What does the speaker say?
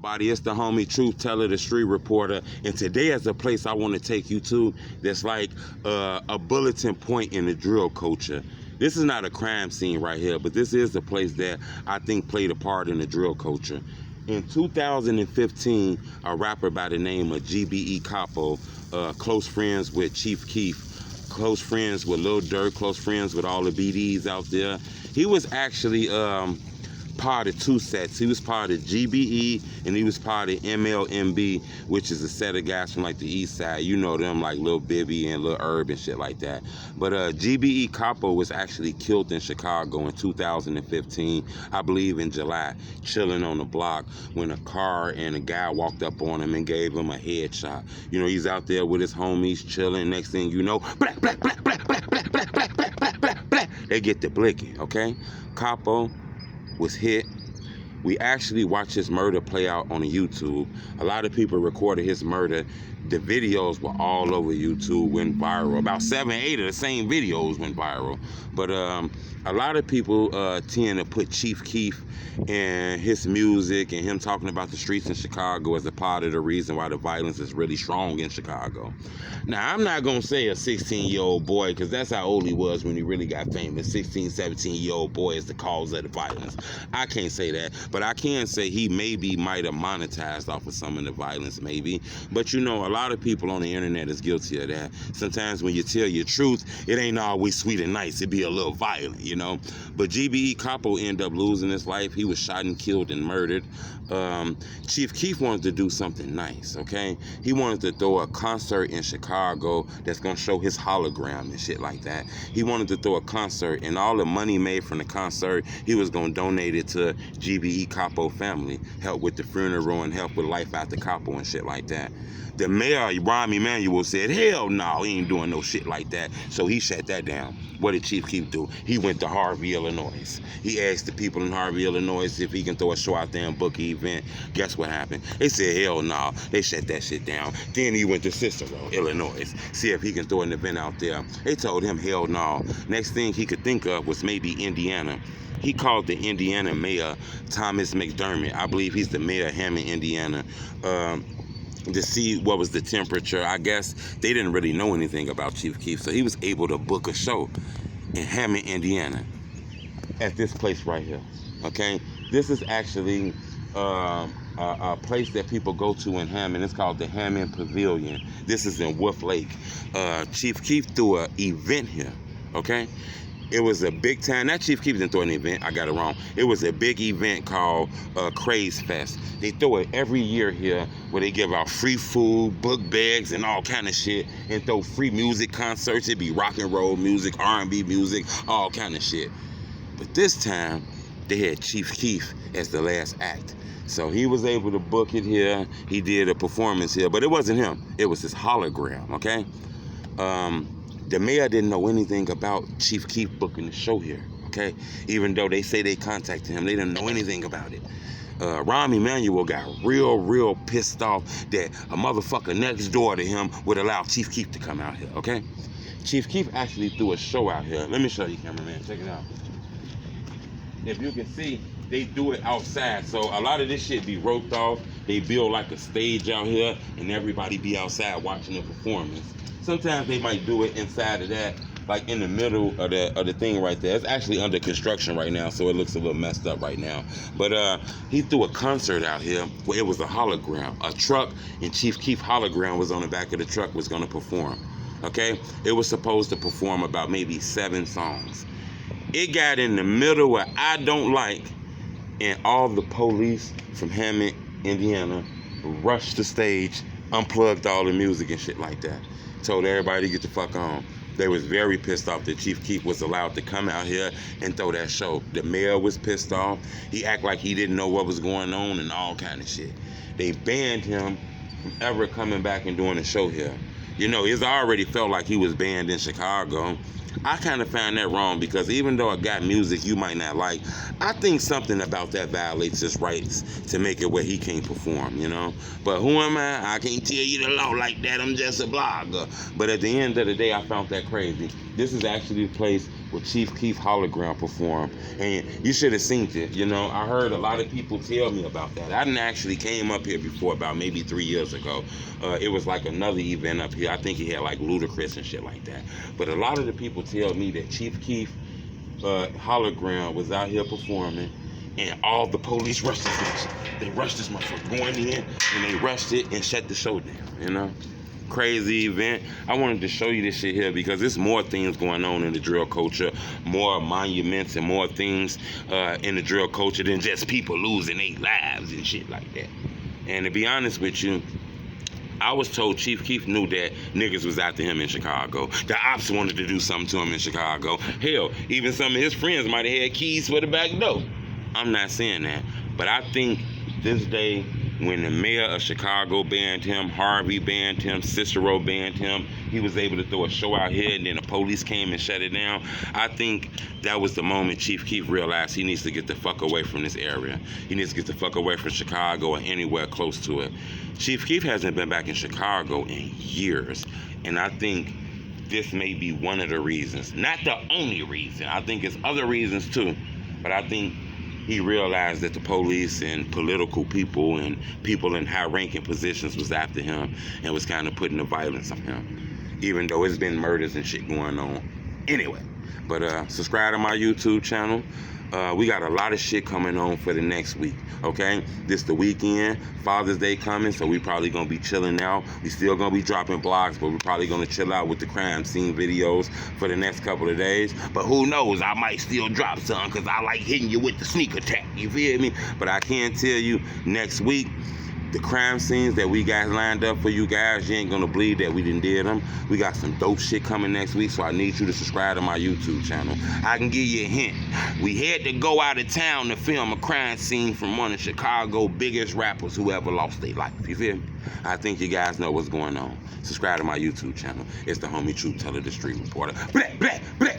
Everybody, it's the homie Truth Teller, the street reporter, and today is a place I want to take you to that's like a bulletin point in the drill culture. This is not a crime scene right here, but this is a place that I think played a part in the drill culture. In 2015, a rapper by the name of GBE Capo, close friends with ChiefKeef, close friends with Lil Durk, close friends with all the BDs out there. He was actually part of two sets. He was part of GBE and he was part of MLMB, which is a set of guys from like the east side. You know them, like Lil Bibby and Lil Herb and shit like that. But GBE Capo was actually killed in Chicago in 2015, I believe in July, chilling on the block when a car and a guy walked up on him and gave him a headshot. You know, he's out there with his homies chilling. Next thing you know, black, black, black, black, black, black, black, black, black, black, black, black. They get the blicking, okay? Capo was hit. We actually watched his murder play out on YouTube. A lot of people recorded his murder. The videos were all over YouTube, went viral. About 7, 8 of the same videos went viral. But a lot of people tend to put ChiefKeef and his music and him talking about the streets in Chicago as a part of the reason why the violence is really strong in Chicago. Now, I'm not going to say a 16-year-old boy, because that's how old he was when he really got famous. 16, 17-year-old boy is the cause of the violence. I can't say that, but I can say he maybe might have monetized off of some of the violence, maybe. But you know, a lot of people on the internet is guilty of that. Sometimes when you tell your truth, it ain't always sweet and nice. It be a little violent, you know. But GBE Capo ended up losing his life. He was shot and killed and murdered. ChiefKeef wanted to do something nice, okay? He wanted to throw a concert in Chicago that's gonna show his hologram and shit like that. He wanted to throw a concert, and all the money made from the concert, he was gonna donate it to GBE Capo family, help with the funeral and help with life after Capo and shit like that. The mayor, Rahm Emanuel, said, hell no, he ain't doing no shit like that. So he shut that down. What did ChiefKeef do? He went to Harvey, Illinois. He asked the people in Harvey, Illinois if he can throw a show out there and book an event. Guess what happened? They said, hell no. They shut that shit down. Then he went to Cicero, Illinois, see if he can throw an event out there. They told him, hell no. Next thing he could think of was maybe Indiana. He called the Indiana mayor, Thomas McDermott. I believe he's the mayor of Hammond, Indiana. To see what was the temperature. I guess they didn't really know anything about ChiefKeef, so he was able to book a show in Hammond, Indiana, at this place right here, okay? This is actually a place that people go to in Hammond. It's called the Hammond Pavilion. This is in Wolf Lake. ChiefKeef threw an event here, okay? It was a big time, not ChiefKeef didn't throw an event, I got it wrong. It was a big event called Craze Fest. They throw it every year here where they give out free food, book bags, and all kind of shit, and throw free music concerts. It'd be rock and roll music, R&B music, all kind of shit. But this time, they had ChiefKeef as the last act. So he was able to book it here. He did a performance here, but it wasn't him. It was his hologram, okay? The mayor didn't know anything about ChiefKeef booking the show here, okay? Even though they say they contacted him, they didn't know anything about it. Rahm Emanuel got real pissed off that a motherfucker next door to him would allow ChiefKeef to come out here, okay? ChiefKeef actually threw a show out here. Let me show you, cameraman, check it out. If you can see, they do it outside. So a lot of this shit be roped off. They build like a stage out here and everybody be outside watching the performance. Sometimes they might do it inside of that, like in the middle of the thing right there. It's actually under construction right now, so it looks a little messed up right now. But he threw a concert out here where it was a hologram. A truck and ChiefKeef hologram was on the back of the truck, was gonna perform, okay? It was supposed to perform about maybe 7 songs. It got in the middle where I don't like, and all the police from Hammond, Indiana, rushed the stage, unplugged all the music and shit like that. Told everybody to get the fuck on. They was very pissed off that ChiefKeef was allowed to come out here and throw that show. The mayor was pissed off. He act like he didn't know what was going on and all kind of shit. They banned him from ever coming back and doing a show here. You know, it's already felt like he was banned in Chicago. I kind of found that wrong, because even though it got music you might not like, I think something about that violates his rights to make it where he can't perform, you know? But who am I? I can't tell you the law like that. I'm just a blogger. But at the end of the day, I found that crazy. This is actually the place with ChiefKeef Hologram perform, and you should have seen it. You know, I heard a lot of people tell me about that. I didn't actually came up here before about maybe 3 years ago. It was like another event up here. I think he had like Ludacris and shit like that. But a lot of the people tell me that ChiefKeef Hologram was out here performing, and all the police rushed this bitch. They rushed this motherfucker going in, and they rushed it and shut the show down. You know. Crazy event. I wanted to show you this shit here because there's more things going on in the drill culture, more monuments and more things in the drill culture than just people losing their lives and shit like that. And to be honest with you, I was told ChiefKeef knew that niggas was after him in Chicago. The ops wanted to do something to him in Chicago. Hell, even some of his friends might have had keys for the back door. I'm not saying that, but I think this day, when the mayor of Chicago banned him, Harvey banned him, Cicero banned him, he was able to throw a show out here, and then the police came and shut it down. I think that was the moment ChiefKeef realized he needs to get the fuck away from this area. He needs to get the fuck away from Chicago or anywhere close to it. ChiefKeef hasn't been back in Chicago in years, and I think this may be one of the reasons. Not the only reason. I think it's other reasons too, but I think he realized that the police and political people and people in high-ranking positions was after him and was kind of putting the violence on him, even though it's been murders and shit going on. Anyway, but subscribe to my YouTube channel. We got a lot of shit coming on for the next week, okay? This the weekend, Father's Day coming, so we probably gonna be chilling out. We still gonna be dropping blogs, but we're probably gonna chill out with the crime scene videos for the next couple of days. But who knows, I might still drop some, because I like hitting you with the sneak attack, you feel me? But I can tell you, next week, the crime scenes that we got lined up for you guys, you ain't gonna believe that we did them. We got some dope shit coming next week, so I need you to subscribe to my YouTube channel. I can give you a hint. We had to go out of town to film a crime scene from one of Chicago's biggest rappers who ever lost their life. You feel me? I think you guys know what's going on. Subscribe to my YouTube channel. It's the homie Truth Teller, the Street Reporter. Blah, blah, blah.